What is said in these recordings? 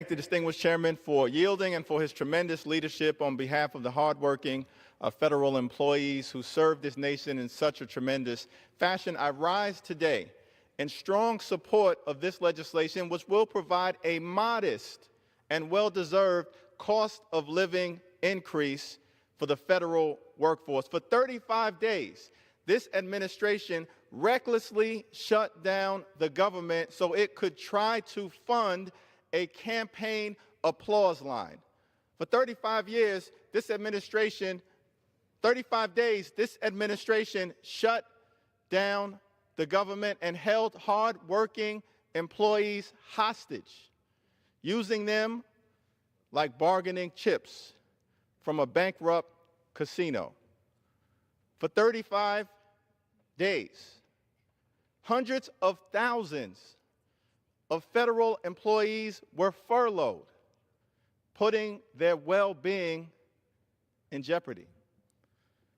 thank the distinguished chairman for yielding and for his tremendous leadership on behalf of the hardworking federal employees who serve this nation in such a tremendous fashion. I rise today in strong support of this legislation, which will provide a modest and well-deserved cost of living increase for the federal workforce. For 35 days, this administration recklessly shut down the government so it could try to fund a campaign applause line. For 35 days, this administration shut down the government and held hard-working employees hostage, using them like bargaining chips from a bankrupt casino. For 35 days, hundreds of thousands of federal employees were furloughed, putting their well-being in jeopardy.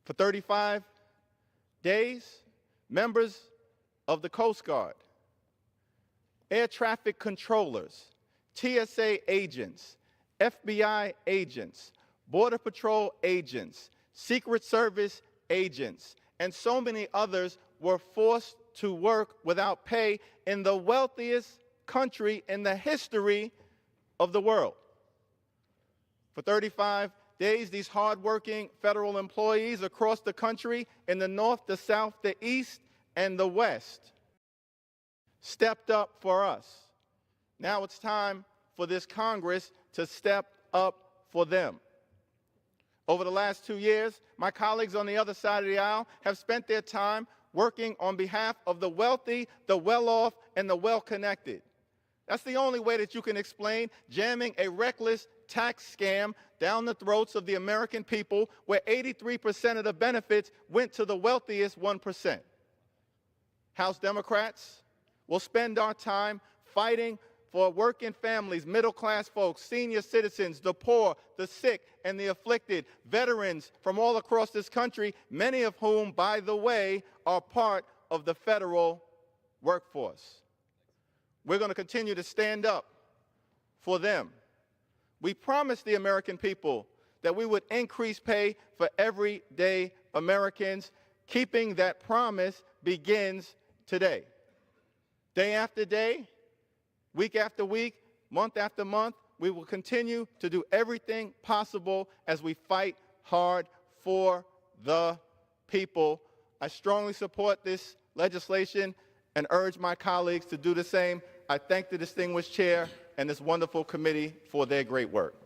For 35 days, members of the Coast Guard, air traffic controllers, TSA agents, FBI agents, Border Patrol agents, Secret Service agents, and so many others were forced to work without pay in the wealthiest country in the history of the world. For 35 days, these hardworking federal employees across the country, in the North, the South, the East, and the West, stepped up for us. Now it's time for this Congress to step up for them. Over the last 2 years, my colleagues on the other side of the aisle have spent their time working on behalf of the wealthy, the well-off, and the well-connected. That's the only way that you can explain jamming a reckless tax scam down the throats of the American people, where 83% of the benefits went to the wealthiest 1%. House Democrats will spend our time fighting for working families, middle-class folks, senior citizens, the poor, the sick, and the afflicted, veterans from all across this country, many of whom, by the way, are part of the federal workforce. We're going to continue to stand up for them. We promised the American people that we would increase pay for everyday Americans. Keeping that promise begins today. Day after day, week after week, month after month, we will continue to do everything possible as we fight hard for the people. I strongly support this legislation and urge my colleagues to do the same. I thank the distinguished chair and this wonderful committee for their great work.